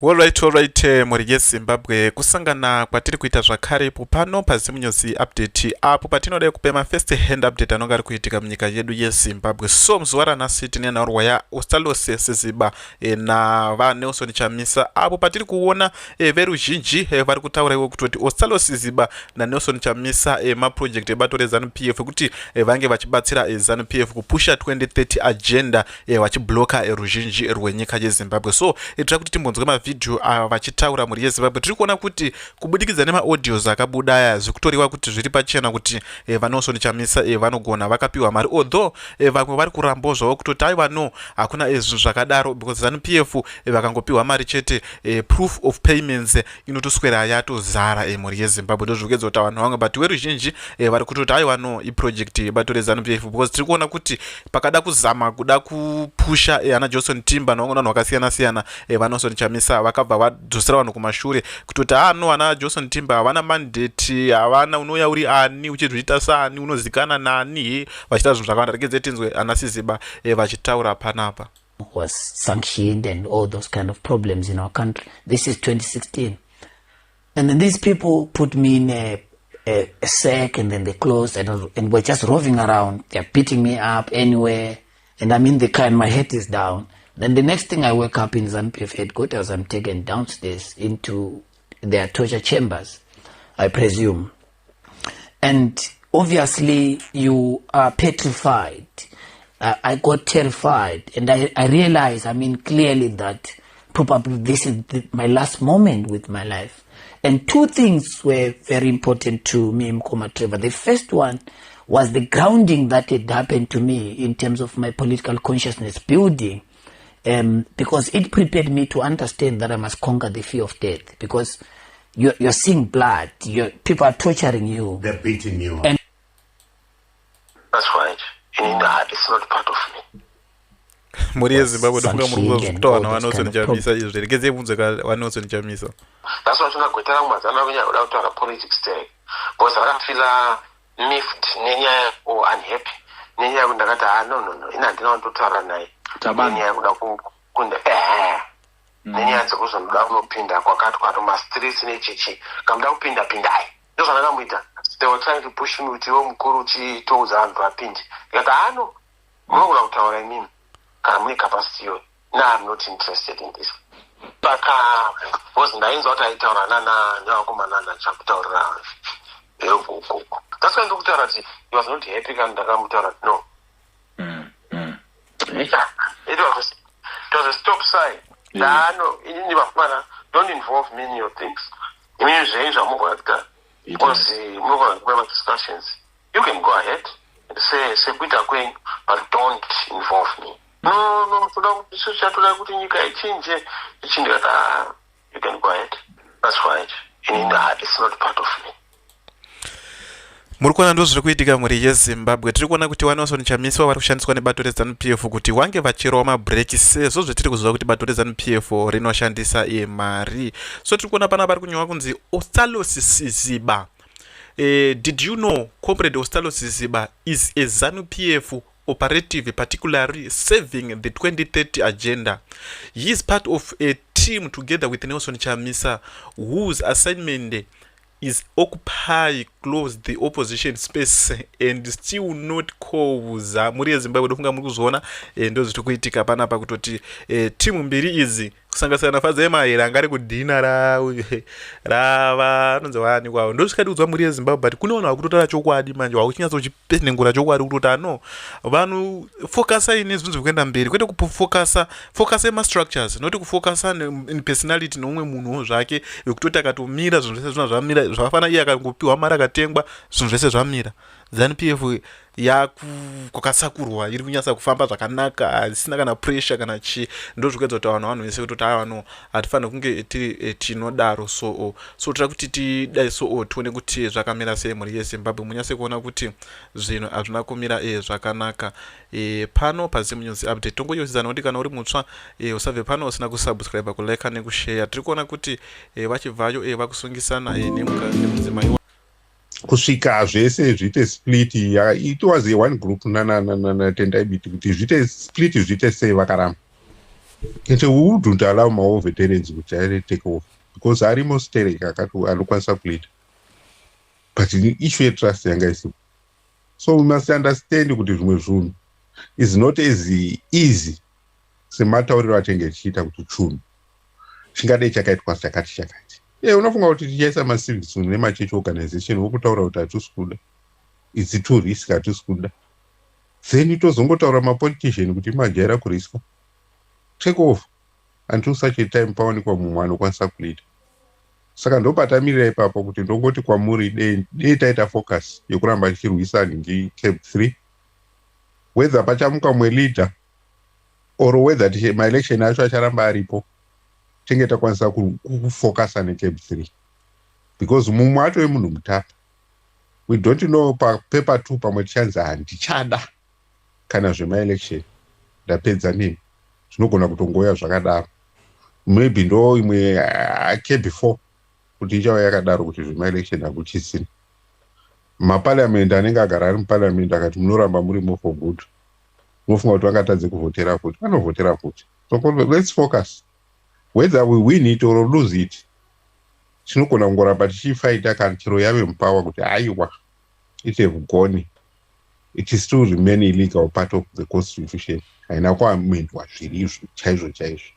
Alright, muri yeZimbabwe kusangana kwatiri kuita zvakare pano pazimu news update apo patinoda kupa first hand update anonga ari kuitika munyika yedu yeZimbabwe. So muzuva ranhasi tine nhaurwa yaOstalosi Siziba naVanelson Chamisa apo patiri kuona veruzhinji vari kutaura iwo kutoti Ostalosi Siziba naNelson Chamisa maproject ebato reZANU-PF kuti vange vachibatsira ZANU-PF kupusha 2030 agenda vachibloka ruzhinji rwenyika yeZimbabwe. So tiri kuti timbonzwe video vachitaura muri yeZimbabwe. Tiri kuona kuti kubudikidza nemaaudios akabuda aya zvikutoriwa kuti zviri pachena kuti Vanelson Chamisa vanogona vakapiwa mari, although vamwe vari kurambawo zvavo kutoti aiwa no hakuna zvinhu zvakadaro because ZANU-PF vakangopiwa mari chete proof of payments inotoswera yatozara muri yeZimbabwe. Ndozvikuedza kuti vanhu vamwe but veruzhinji vari kutoti aiwa no iproject yebato reZANU-PF because tiri kuona kuti pakada kuzama kuda kupusha ana Johnson Timber nevamwe vanhu vakasiyana siyana Vanelson Chamisa vakabva vadzosera vanhu kumashure kutoti no ana Johnson Timber havana mandate, havana unouya uri ani uchizviita saani unozikana nani vachiita zvinhu zvakawanda. Rekedze tinzwe ana Siziba vachitaura panapa. Was sanctioned and all those kind of problems in our country. This is 2016. And then these people put me in a sack and then they closed and we're just roving around. They're beating me up anywhere and I'm in the car and my head is down. Then the next thing I wake up in ZANU-PF headquarters, I'm taken downstairs into their torture chambers, I presume. And obviously you are petrified. I got terrified and I realized, clearly that probably this is my last moment with my life. And two things were very important to me, Mkoma Trevor. The first one was the grounding that had happened to me in terms of my political consciousness building. Because it prepared me to understand that I must conquer the fear of death. Because you're seeing blood, people are torturing you. They're beating you. And that's right. In that, it's not part of me. Muri yeZimbabwe ndofunga muri kuzvitaura naVanelson Chamisa izvi rekedze ibvunzo kaVanelson Chamisa. That's what tingagoitera kumazana kunyanya kuda kutaura politics day. Because vakafila miffed nenyaya or unhappy. Nenyaya kuti ndakati no ina handina kundotaura naye. Nenyaya kuda kukunda nenyaya dzekuzondoda kunopinda kwakati kwato mastreets nechechi kamuda kupinda pindai. Ndizvo zvandakamuita. They were trying to push me kuti iwe mukuru uchitoudza vanhu vapinde. Ndikati no munokuda kutaura inini. I'm capacity. No, I'm not interested in this. But was ndainzwa kuti aitaura nana chakutaura. That's why ndokutaura kuti he was not happy kana ndakamutaura no. It was a stop sign. No, inini vafumana don't involve me in your things. Inini zvenyu zvamunogona kuita because munogona kuita discussions. You can go ahead and say kuita kwenyu but don't involve me. No, toda kuti nyika ichinje ichindikata you can go ahead. That's right. In that, it's not part of me. Muri kuona ndo zviri kuitika muri yeZimbabwe. Tiri kuona kuti Vanelson Chamisa vari kushandiswa nebato reZANU-PF kuti vange vacherawo mabhireki sezvo zvetiri kuziva kuti bato reZANU-PF rinoshandisa mari. So tiri kuona pana pari kunyorwa kunzi Ostalosi Siziba. Did you know Comrade Ostalosi Siziba is a ZANU-PF operative, particularly serving the 2030 agenda. He is part of a team together with Nelson Chamisa, whose assignment is occupy close the opposition space and still not cause muri yeZimbabwe. Ndofunga muri kuzviona ndo zviri kuitika panapa kutoti timu mbiri idzi kusanganisira Fadza Emaira anga ari kudhina rava anonzi wani kwawo ndosvikati kudzwa muri yeZimbabwe. But kune vanhu vakutotaura chokwadi manje vakuchinyatsa kuchipenengura chokwadi kutoti vanhu focus ine zvinhu zviri kuenda mberi kwete focus structures not kufocus in personality neumwe munhu zvake yekutoti akatomira zvinhu zvese zvina zvamira zvakafanana iye akangopiwa mari akatengwa zvinhu zvese zvamira. ZANU-PF kwakasakurwa iri kunyasa kufamba zvakanaka asina kana pressure kana chi. Ndo zvikuedza kuti vanhu vese kutoti vanhu hatifanira kunge tinodaro so tira kuti tidai tione kuti zvakamira sei muri yeZimbabwe munyase kuona kuti zvinhu hazvina kumira zvakanaka. Pano pazimu news update tongoyosizana kuti kana uri mutsva usabve pano usina kusubscribe, kulike nekushare. Tiri kuona kuti vachibvayo vakusungisana nemudzimai kusvika zvese zviite split. It was a one group Tendai Biti kuti zviite split zviite sei vakaramba. It wouldn't allow more veterans to take over because arimo sterek anokwanisa kuita, but issue yetrust yanga isipo. So we must understand kuti zvimwe zvinhu is not as easy sematauriro atenge tichiita kuti chunhu chingadei chakaitwa chakati. Unofunga kuti tichaisa macivics nemachechi organization wokutaura kuti hatisi kuda, it's too risk, hatisi kuda, then tozongotaura mapolitician kuti majaira kuriska, take off until such a time pawanikwa mumwe anokwanisa kuita. Saka ndopatamira ipapo kuti ndongoti kwamuri dei taita focus yekuramba tichirwisa nhingi camp 3, whether pachamuka mwe leader or whether maelection acho acharamba aripo, tinge takwanisa kufocusa necamp 3 because mumwe atove munhu mutapa. We don't know papepa 2 pamwe tichanzi handichada kana zvemaelection ndapedza nini, zvinogona kutongoya zvakadaro. Maybe ndo imwe camp 4 kuti ichauya yakadaro kuti zvemaelection hakuchisina. Maparliament anenge agara ari muparliament akati munoramba murimo for good, unofunga kuti vangatadze kuvhotera futi, vanovhotera futi. So let's focus, whether we win it or lose it, tinogona kungoramba tichifaita kana chero yave mupower kuti aiwa it have gone, it is still remain illegal part of the constitution, haina kuamendwa zviri chaizvo chaizvo,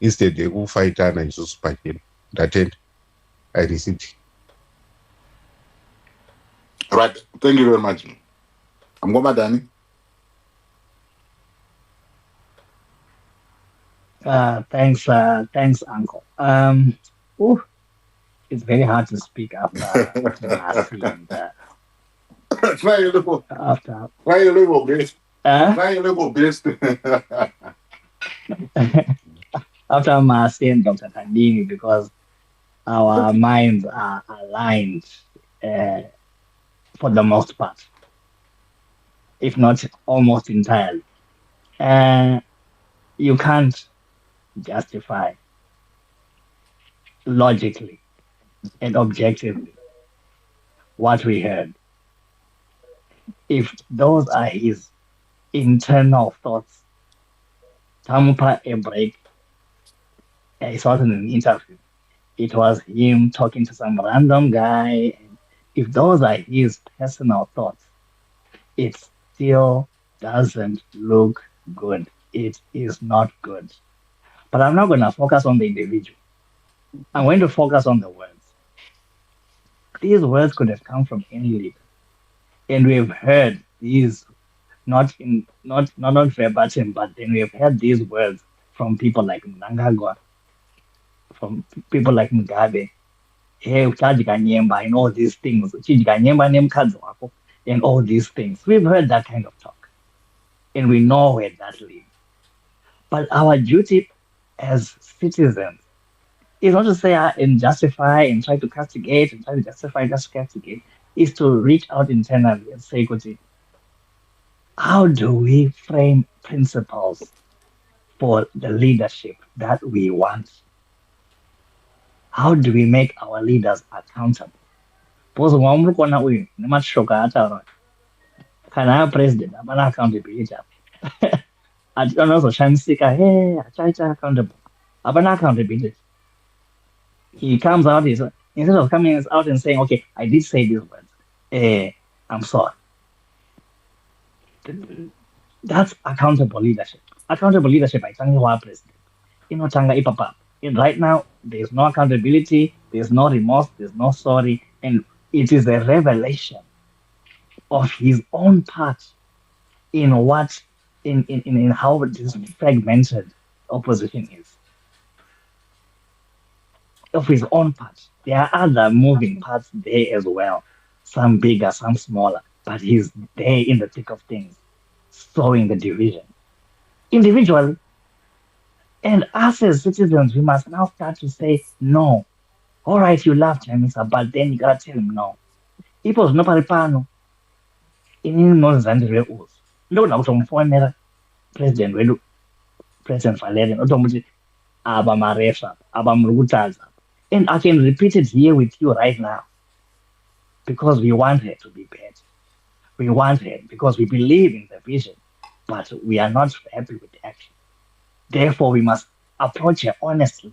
instead yekufaitana isusu pachena. Ndatenda, I received. Right, thank you very much. I'm going Danny. Thanks, Uncle. It's very hard to speak after Marcy and Try a little bit. After Marcy and Dr. Tandini, because our minds are aligned for the most part, if not almost entirely. You can't justify logically and objectively what we heard if those are his internal thoughts. Tamupa a break. It wasn't an interview. It was him talking to some random guy. And if those are his personal thoughts, it still doesn't look good. It is not good. But I'm not going to focus on the individual. I'm going to focus on the words. These words could have come from any leader. And we've heard these, not verbatim, but then we have heard these words from people like Mnangagwa, from people like Mugabe, and all these things, and all these things. We've heard that kind of talk. And we know where that leads. But our duty as citizens is not to say and justify and try to castigate and try to justify and just castigate, is to reach out internally and say, how do we frame principles for the leadership that we want? How do we make our leaders accountable? Because president, I'm an accountability. I don't know, so Shamsika, hey, I accountable. I'm an accountability. He comes out, instead of coming out and saying, okay, I did say these words, I'm sorry. That's accountable leadership. Accountable leadership, I thank you, president. And right now, there's no accountability, there's no remorse, there's no sorry, and it is a revelation of his own part in what, in how this fragmented opposition is. Of his own part. There are other moving parts there as well, some bigger, some smaller, but he's there in the thick of things, sowing the division individually. And us as citizens, we must now start to say, no. All right, you love Chamisa, but then you gotta tell him no. It was no paripano. In Mozambique, no, now some former President Valerian, Aba Marefa, Aba Mrugutaza. And I can repeat it here with you right now. Because we want her to be better. We want her because we believe in the vision, but we are not happy with the action. Therefore, we must approach her honestly.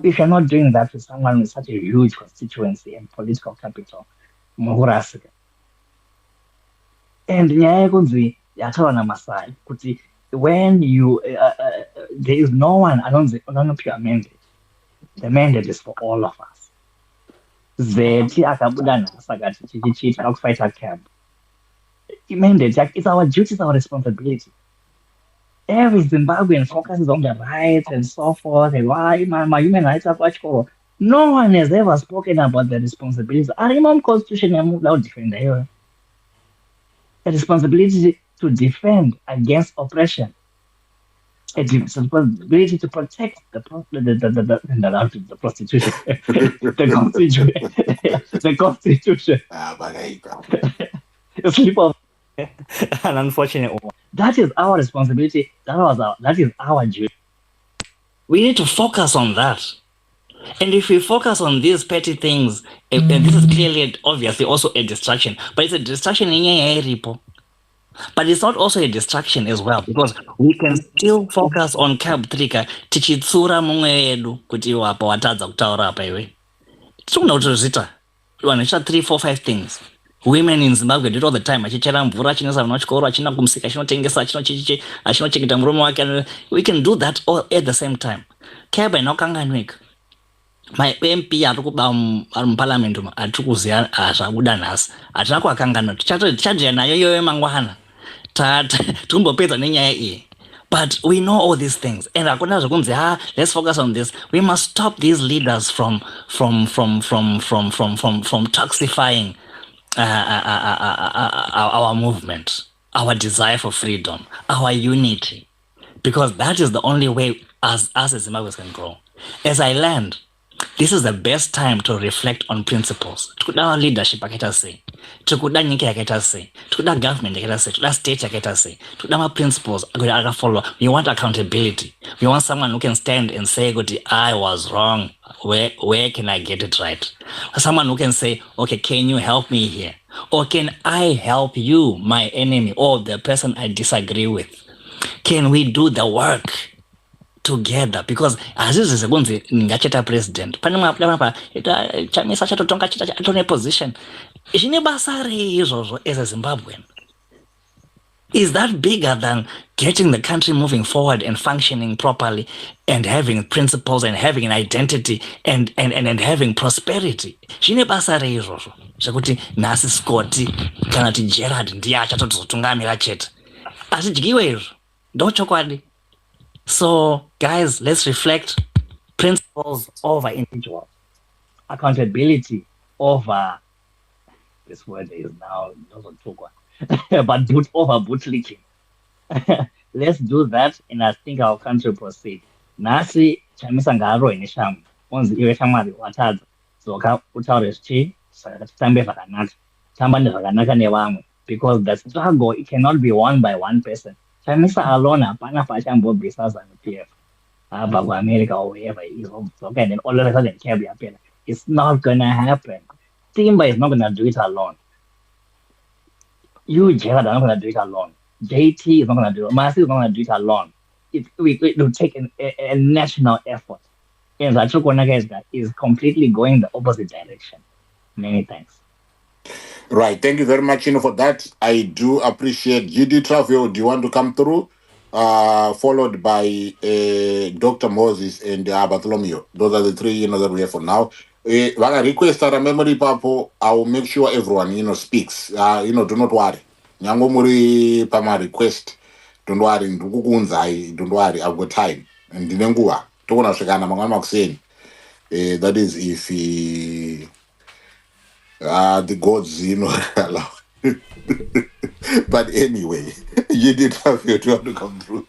If you're not doing that with someone with such a huge constituency and political capital, muhurasika. And nyaya yekunzi yataona Masai kuti when you there is no one pure mandate. The mandate is for all of us. Zeti akabuda nasakati chichichita akufighta camp. Mandate, it's our duty, it's our responsibility. Every Zimbabwean focuses on the rights and so forth, and why my human rights are quite cool. No one has ever spoken about the responsibilities. Our Imam Constitution will defend the responsibility to defend against oppression, a responsibility to protect the prostitution, the constitution, the constitution. Sleep of an unfortunate one. That is our responsibility. That is our duty. We need to focus on that. And if we focus on these petty things, and this is clearly, obviously, also a distraction, but it's a distraction in repo. But it's not also a distraction as well, because we can still focus on cab trika, tichitsura mumwe edu, kuti wapa watadza kutaura apa iwe. Tuna utozita. Wanisha 3, 4, 5 things. Women in Zimbabwe did all the time. Achichera mvura, chinesa vanachikoro, achina kumsika, achinotengesa, achinochichiche, achinochengeta muromo wake. We can do that all at the same time. Keba inokanganwika. My MP arikuba parliament atikuziya zvabuda nhasi hatina kuakangana tichadya nayo iyoyo mangwana timbopedza nenyaya iyi. But we know all these things, and hakuna zvekunzi let's focus on this. We must stop these leaders from toxifying our movement, our desire for freedom, our unity, because that is the only way us as Zimbabweans can grow. As I land, this is the best time to reflect on principles. Tikuda leadership yakaita sei, tikuda nyika yakaita sei, tikuda government yakaita sei, tikuda state yakaita sei, tikuda ma principles akafollow. We want accountability. We want someone who can stand and say, I was wrong. Where can I get it right? Someone who can say, okay, can you help me here? Or can I help you, my enemy, or the person I disagree with? Can we do the work together? Because azizi sekunzi ngacheta president pane mapapa chamisa chatotonga chita atone position zvine basa reizvozvo as a Zimbabwean. Is that bigger than getting the country moving forward and functioning properly and having principles and having an identity and having prosperity? Zvine basa reizvozvo zvekuti nhasi Scott kana kuti Gerard ndiye achatozotungamira chete azvidyiwe izvo ndo chokwadi. So, guys, let's reflect principles over individuals, accountability over, this word is now doesn't talk, but over bootlicking. Let's do that, and I think our country proceed. Nasi chamisa ngaro inishamu onzi iwe shamari watadza soka utaure zvichi saka titambe zvakanaka tamba nezvakanaka nevamwe, because the struggle, it cannot be won by one person. Chamisa alone hapana pachambobvisa ZANU-PF abva kuAmerica or wherever he is, okay, and then all of a sudden cab yapera. It's not gonna happen. Timba is not gonna do it alone. You, Gerard, are not gonna do it alone. JT is not gonna do it. Marcy is not gonna do it alone. It will take a national effort. And that is completely going the opposite direction. Many thanks. Right. Thank you very much, for that. I do appreciate GD Travio. Do you want to come through? Followed by Dr. Moses and Bartholomew. Those are the three, that we have for now. When I request a memory, Papo, I will make sure everyone, speaks. Do not worry. Nyango muri pama request. Don't worry. Don't worry. I've got time. And dinengua. Tona shikana mangama kuseni. That is if the gods, allow. But anyway, you did have your turn to come through.